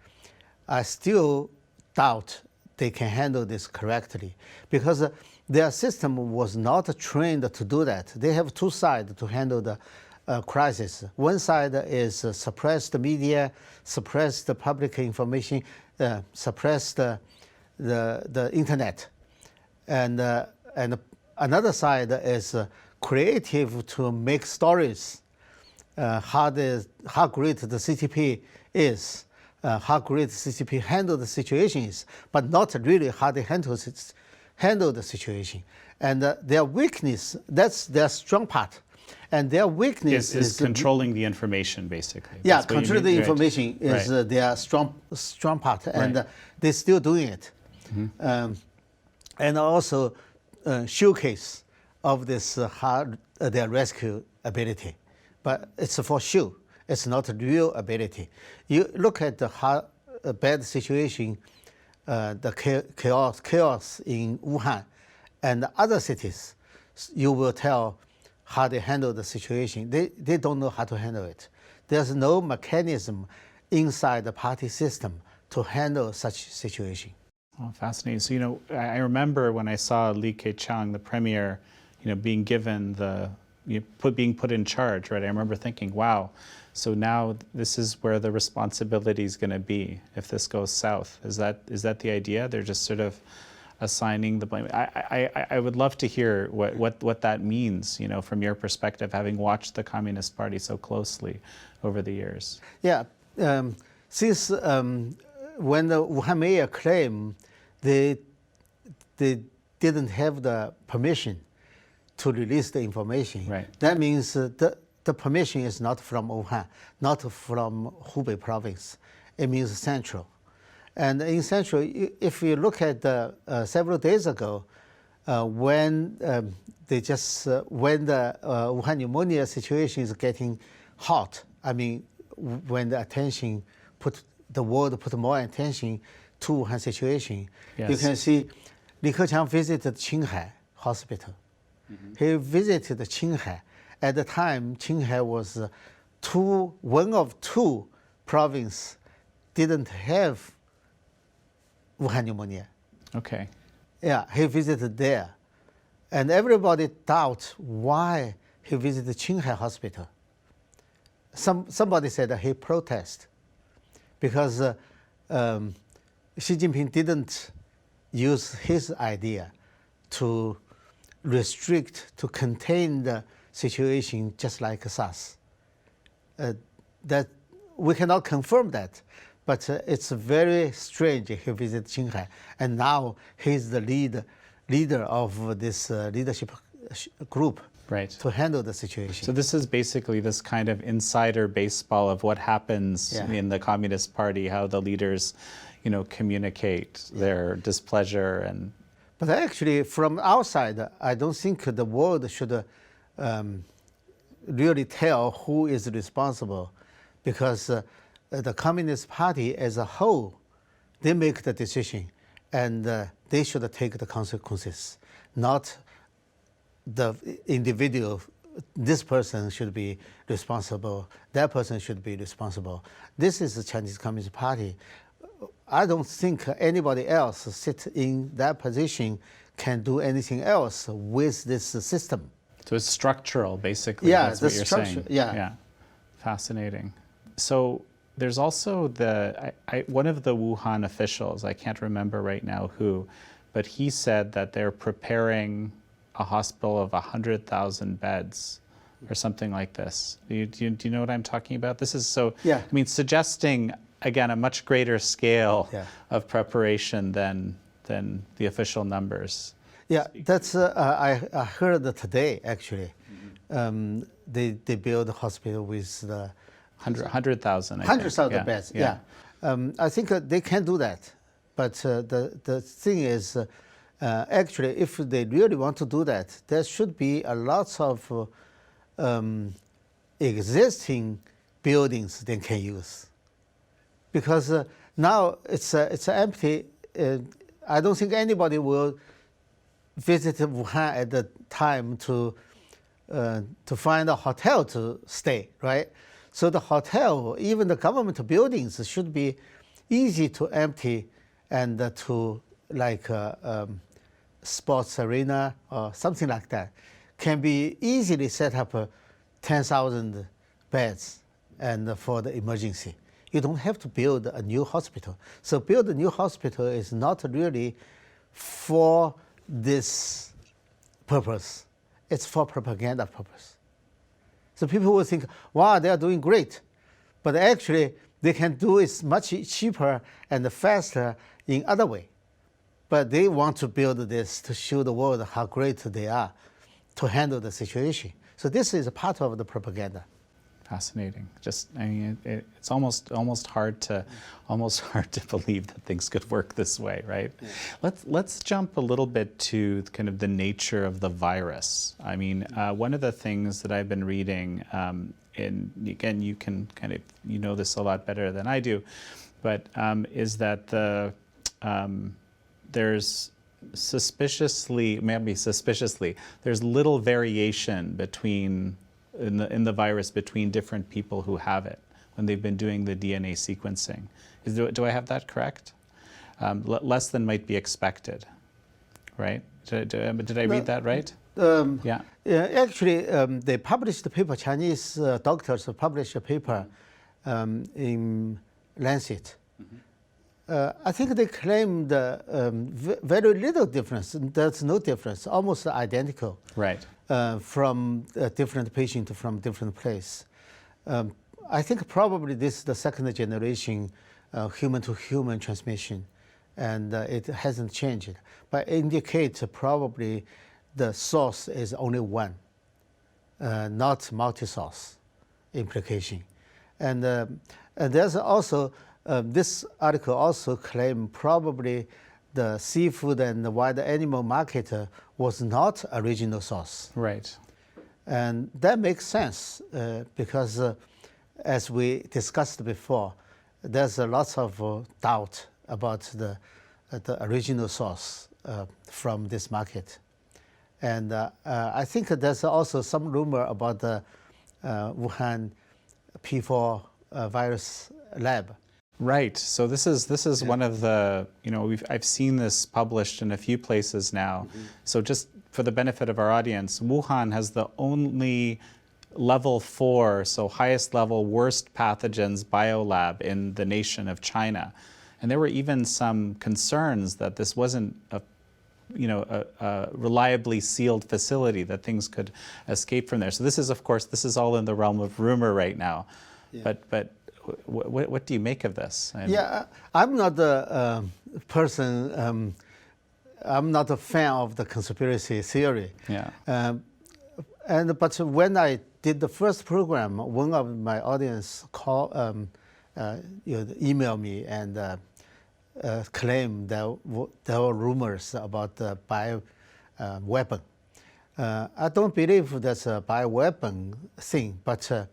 I still doubt they can handle this correctly because their system was not trained to do that. They have two sides to handle the crisis. One side is suppress the media, suppress the public information, suppress the internet. And another side is creative to make stories, how great the CCP is, how great the CCP handle the situation is, but not really how they handle the situation. And their weakness, that's their strong part. And their weakness is controlling the information, basically. Yeah, That's what you controlling mean, the right. information is Right. their strong part, and Right. they're still doing it. And also showcase of this their rescue ability, but it's for show. It's not a real ability. You look at the bad situation, the chaos in Wuhan and other cities, you will tell how they handle the situation. They don't know how to handle it. There's no mechanism inside the party system to handle such situation. Oh, fascinating. So, I remember when I saw Li Keqiang, the premier, being given being put in charge, right? I remember thinking, wow, so now this is where the responsibility is going to be if this goes south. Is that the idea? They're just sort of assigning the blame. I would love to hear what that means, from your perspective, having watched the Communist Party so closely over the years. Yeah, since when the Wuhan mayor claimed they didn't have the permission to release the information, right. That means the permission is not from Wuhan, not from Hubei province. It means central. And in central, if you look at several days ago, when the Wuhan pneumonia situation is getting hot, I mean, when the world put more attention to Wuhan situation, yes. You can see Li Keqiang visited Qinghai hospital. He visited Qinghai. At the time, Qinghai was one of two provinces didn't have Wuhan pneumonia. Okay. Yeah, he visited there. And everybody doubts why he visited Qinghai hospital. Somebody said that he protested because Xi Jinping didn't use his idea to restrict, to contain the situation just like SARS. That we cannot confirm that, but it's very strange he visited Qinghai, and now he's the leader of this leadership group, right, to handle the situation. So this is basically this kind of insider baseball of what happens in the Communist Party, how the leaders, communicate their displeasure and. But actually, from outside, I don't think the world should really tell who is responsible, because the Communist Party as a whole, they make the decision, and they should take the consequences, not the individual. This person should be responsible, that person should be responsible. This is the Chinese Communist Party. I don't think anybody else sit in that position can do anything else with this system. So it's structural, basically. Yeah, that's what you're saying. Yeah. Fascinating. So there's also one of the Wuhan officials, I can't remember right now who, but he said that they're preparing a hospital of 100,000 beds or something like this. Do you know what I'm talking about? This is suggesting, again, a much greater scale of preparation than the official numbers. Yeah, that's I heard today actually. They build a hospital with the 100,000. Hundreds of the beds. Yeah. I think they can do that, but the thing is, actually, if they really want to do that, there should be a lot of existing buildings they can use. Because now it's empty. I don't think anybody will visited Wuhan at the time to find a hotel to stay, right? So the hotel, even the government buildings, should be easy to empty and to like sports arena or something like that, can be easily set up 10,000 beds and for the emergency. You don't have to build a new hospital. So build a new hospital is not really for this purpose. It's for propaganda purpose. So people will think, wow, they are doing great. But actually, they can do it much cheaper and faster in other way. But they want to build this to show the world how great they are to handle the situation. So this is a part of the propaganda. Fascinating. Just, I mean, it's almost hard to believe that things could work this way, right? Yeah. Let's jump a little bit to kind of the nature of the virus. I mean, one of the things that I've been reading, and again, you can kind of know this a lot better than I do, but is that there's there's little variation between in the virus between different people who have it when they've been doing the DNA sequencing. Do I have that correct? Less than might be expected, right? Did I read that right? Yeah. Actually, they published the paper, Chinese doctors published a paper in Lancet. I think they claimed very little difference. There's no difference, almost identical. Right. From different patient from different place. I think probably this is the second generation human-to-human transmission, and it hasn't changed. But it indicates probably the source is only one, not multi-source implication. And there's also, this article also claimed probably the seafood and the wild animal market was not original source. Right. And that makes sense because as we discussed before, there's a lot of doubt about the original source from this market. And I think there's also some rumor about the Wuhan P4 virus lab. Right. So this is one of the, I've seen this published in a few places now. Mm-hmm. So just for the benefit of our audience, Wuhan has the only level 4, so highest level, worst pathogens biolab in the nation of China. And there were even some concerns that this wasn't a reliably sealed facility, that things could escape from there. So this is, of course, this is all in the realm of rumor right now. Yeah. But what do you make of this? Yeah, I'm not a person, I'm not a fan of the conspiracy theory. Yeah. But when I did the first program, one of my audience emailed me and claimed that there were rumors about the bioweapon. I don't believe that's a bioweapon thing, but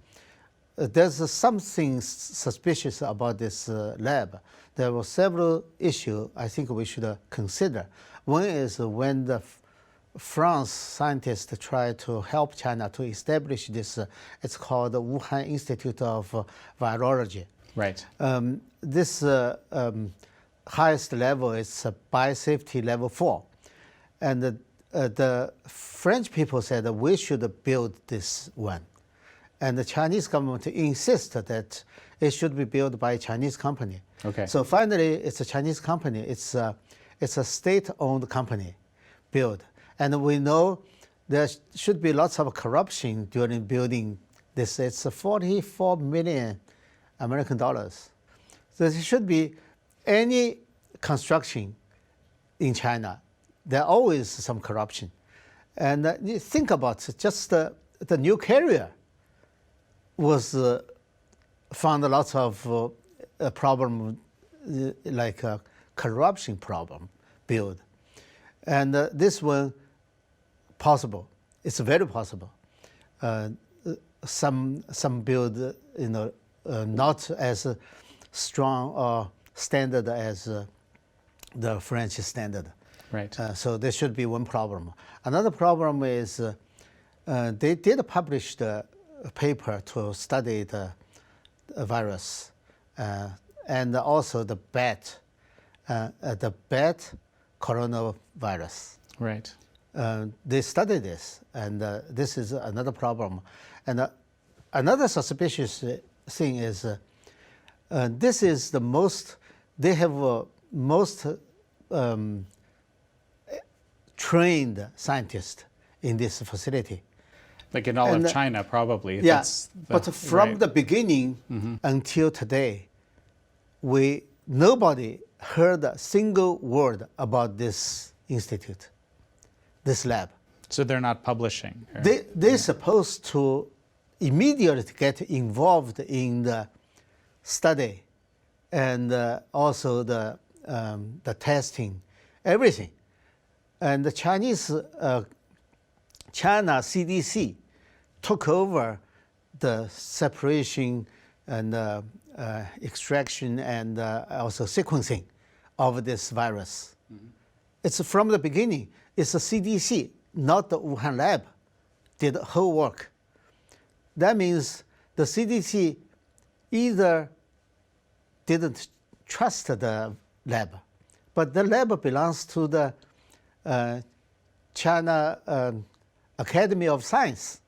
there's something suspicious about this lab. There were several issues I think we should consider. One is when the France scientists tried to help China to establish this, it's called the Wuhan Institute of Virology. Right. This highest level is biosafety level 4. And the French people said that we should build this one. And the Chinese government insisted that it should be built by a Chinese company. Okay. So finally, it's a Chinese company. It's a state-owned company built. And we know there should be lots of corruption during building this. It's 44 million American dollars. So there should be any construction in China, there's always some corruption. And you think about just the new carrier was found lots of problem, like a corruption problem built. And this one, possible. It's very possible. Some build, not as strong or standard as the French standard. Right. So there should be one problem. Another problem is they did publish the paper to study the virus and also the bat coronavirus. Right. They studied this, and this is another problem. And another suspicious thing is this is the most, they have most trained scientists in this facility. Like in all of China, probably. Yeah, but from the beginning until today, nobody heard a single word about this institute, this lab. So they're not publishing? They're supposed to immediately get involved in the study and also the testing, everything. And the China CDC took over the separation and extraction and also sequencing of this virus. It's from the beginning. It's the CDC, not the Wuhan lab, did the whole work. That means the CDC either didn't trust the lab, but the lab belongs to the China Academy of Science.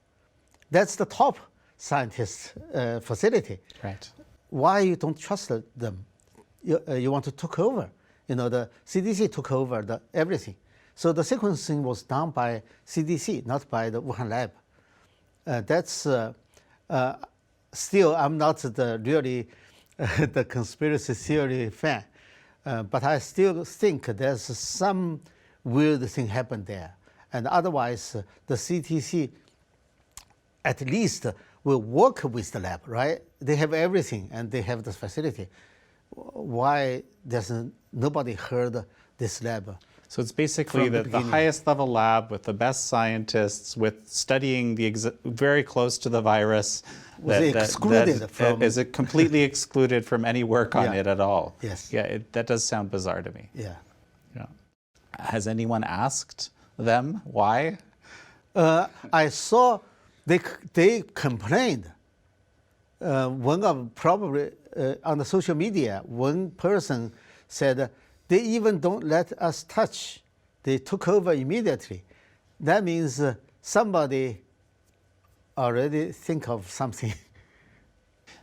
That's the top scientist facility. Right. Why you don't trust them? You want to take over. You know, the CDC took over everything. So the sequencing was done by CDC, not by the Wuhan lab. That's still, I'm not really the conspiracy theory fan, but I still think there's some weird thing happened there. And otherwise, the CDC at least will work with the lab, right? They have everything and they have the facility. Why doesn't nobody heard this lab? So it's basically the highest level lab with the best scientists, with studying very close to the virus. That is it completely excluded from any work on it at all? Yes. Yeah, that does sound bizarre to me. Yeah. Yeah. Has anyone asked them why? I saw they complained. One of probably on the social media, one person said, they even don't let us touch. They took over immediately. That means somebody already think of something.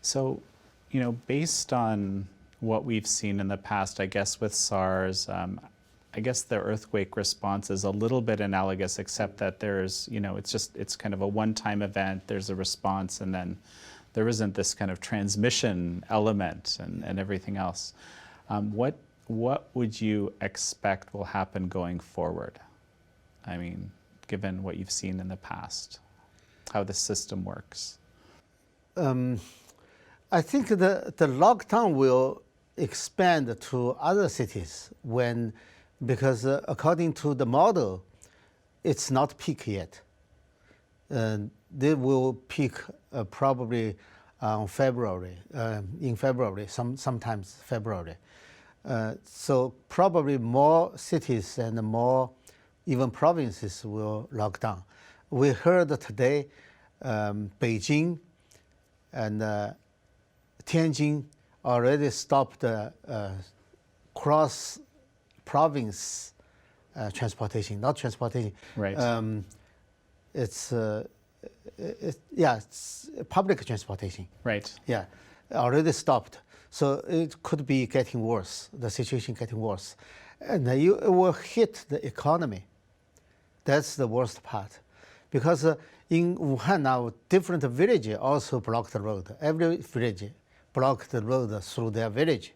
So, you know, based on what we've seen in the past, I guess with SARS, I guess the earthquake response is a little bit analogous, except that there's, you know, it's kind of a one-time event. There's a response, and then there isn't this kind of transmission element and everything else. What would you expect will happen going forward? I mean, given what you've seen in the past, how the system works. I think the lockdown will expand to other cities because according to the model, it's not peak yet. They will peak probably in February, sometimes February. So probably more cities and more even provinces will lock down. We heard today Beijing and Tianjin already stopped cross-province transportation, not transportation. Right. It's public transportation. Right. Yeah, already stopped. So it could be getting worse, the situation getting worse. And it will hit the economy. That's the worst part. Because in Wuhan now, different villages also blocked the road. Every village blocked the road through their village.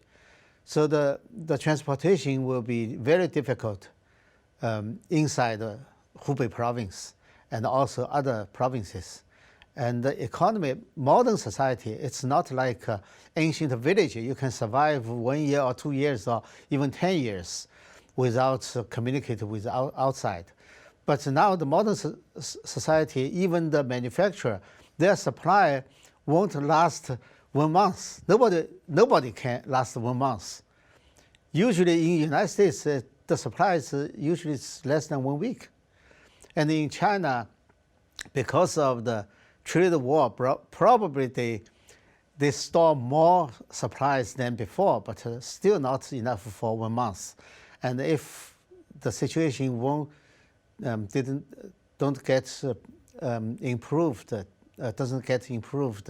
So the transportation will be very difficult inside Hubei province and also other provinces. And the economy, modern society, it's not like ancient village. You can survive 1 year or 2 years or even 10 years without communicating with outside. But now the modern society, even the manufacturer, their supply won't last 1 month. Nobody can last 1 month. Usually in the United States, the supplies usually is less than 1 week. And in China, because of the trade war, probably they store more supplies than before, but still not enough for 1 month. And if the situation don't get improved, doesn't get improved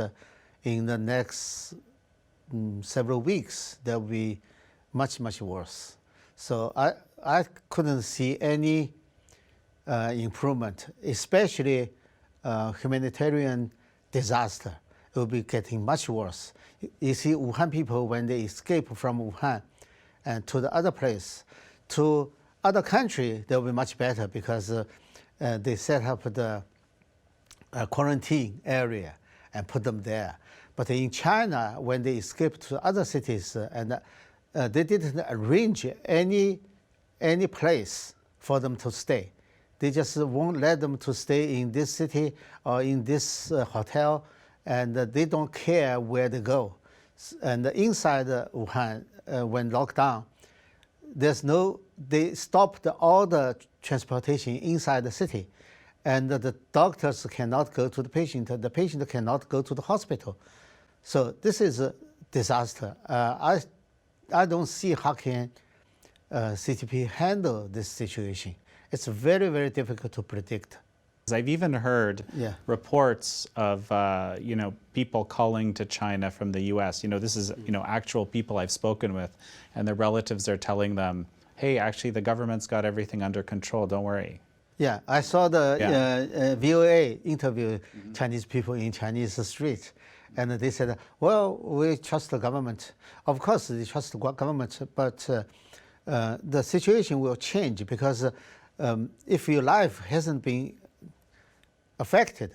in the next several weeks, that will be much, much worse. So I couldn't see any improvement, especially humanitarian disaster. It will be getting much worse. You see, Wuhan people, when they escape from Wuhan and to the other place, to other country, they will be much better because they set up the quarantine area and put them there. But in China, when they escape to other cities, and they didn't arrange any place for them to stay. They just won't let them to stay in this city or in this hotel, and they don't care where they go. And inside Wuhan, when locked down, they stopped all the transportation inside the city. And the doctors cannot go to the patient cannot go to the hospital. So this is a disaster. I don't see how can CCP handle this situation. It's very, very difficult to predict. I've even heard reports of people calling to China from the U.S. This is actual people I've spoken with, and their relatives are telling them, "Hey, actually, the government's got everything under control. Don't worry." Yeah, I saw the VOA interview Chinese people in Chinese street, and they said, "Well, we trust the government." Of course, they trust the government, but the situation will change because if your life hasn't been affected,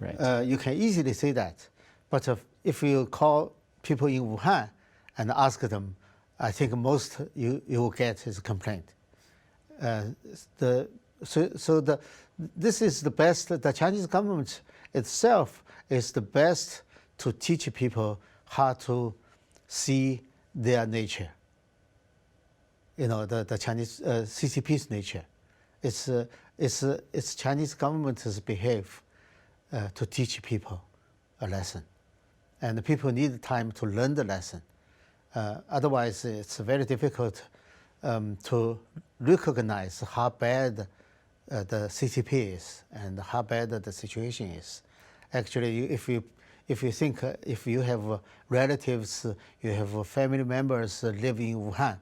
right. You can easily say that. But if you call people in Wuhan and ask them, I think most you will get is a complaint. This is the best. The Chinese government itself is the best to teach people how to see their nature. The Chinese CCP's nature. It's Chinese government's behave to teach people a lesson, and the people need time to learn the lesson. Otherwise, it's very difficult to recognize how bad the CCP is and how bad the situation is. Actually, if you think if you have relatives, you have family members live in Wuhan,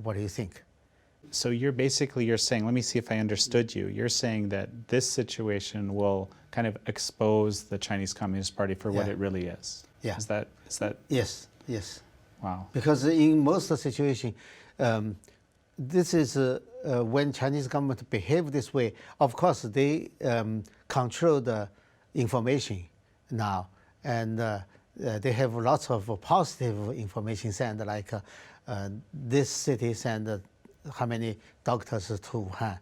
what do you think? So you're saying, let me see if I understood you. You're saying that this situation will kind of expose the Chinese Communist Party for what it really is. Yeah. Is that? Yes. Wow. Because in most situations, this is when Chinese government behave this way. Of course, they control the information now, and they have lots of positive information sent, like this city send how many doctors to Wuhan,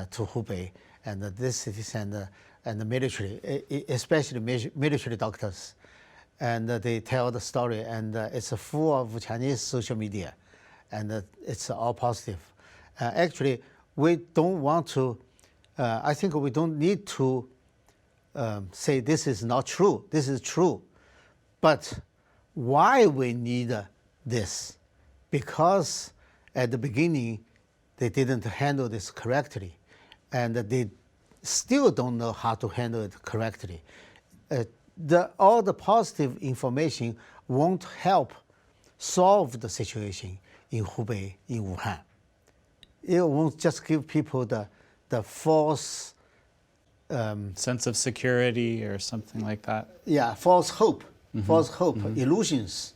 to Hubei, and this city send and the military, especially military doctors, and they tell the story, and it's full of Chinese social media, and it's all positive. Actually, we don't want to. I think we don't need to say this is not true. This is true, but why we need this? Because at the beginning, they didn't handle this correctly, and they still don't know how to handle it correctly. All the positive information won't help solve the situation in Hubei, in Wuhan. It won't just give people the false sense of security or something like that. Yeah, false hope, illusions,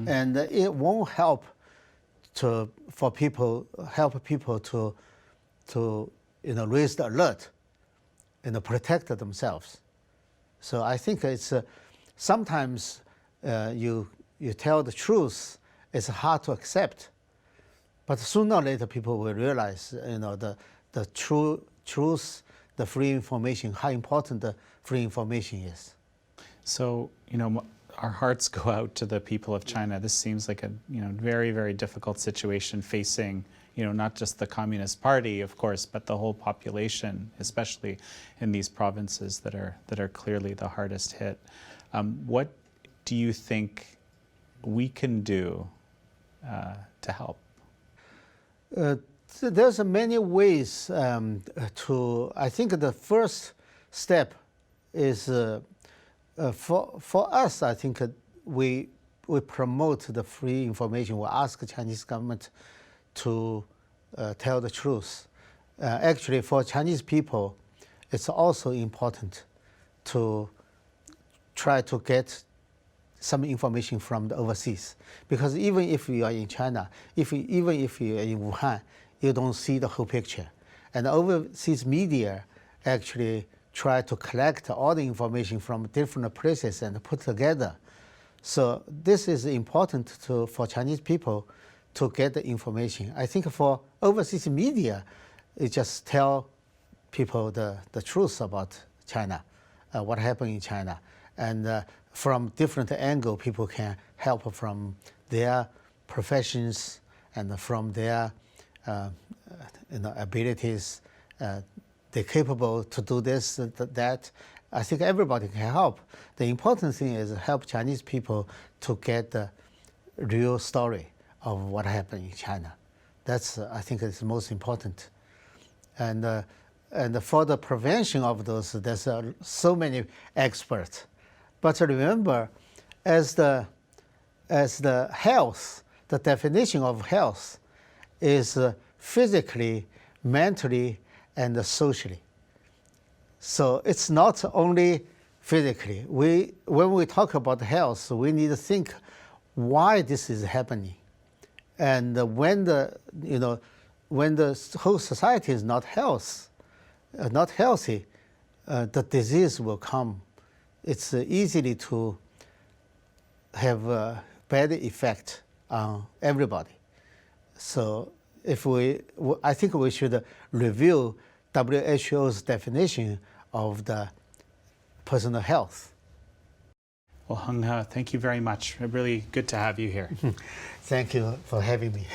and it won't help people to raise the alert and protect themselves. So I think it's sometimes you tell the truth, it's hard to accept, but sooner or later people will realize the truth, the free information, how important the free information is. So our hearts go out to the people of China. This seems like a very, very difficult situation facing not just the Communist Party, of course, but the whole population, especially in these provinces that are clearly the hardest hit. What do you think we can do to help? There's many ways I think the first step is for us, I think we promote the free information. We ask the Chinese government to tell the truth. Actually, for Chinese people, it's also important to try to get some information from the overseas. Because even if you are in China, even if you are in Wuhan, you don't see the whole picture. And the overseas media actually try to collect all the information from different places and put together. So this is important for Chinese people to get the information. I think for overseas media, it just tell people the truth about China, what happened in China. And from different angle, people can help from their professions and from their abilities. They're capable to do this, that. I think everybody can help. The important thing is help Chinese people to get the real story of what happened in China. That's, I think, is most important. And for the prevention of those, there's so many experts. But remember, as the health, the definition of health is physically, mentally, and socially. So it's not only physically. When we talk about health, we need to think why this is happening. And when the whole society is not healthy, the disease will come. It's easily to have a bad effect on everybody. So I think we should review WHO's definition of the personal health. Well, Heng He, thank you very much. Really good to have you here. Thank you for having me.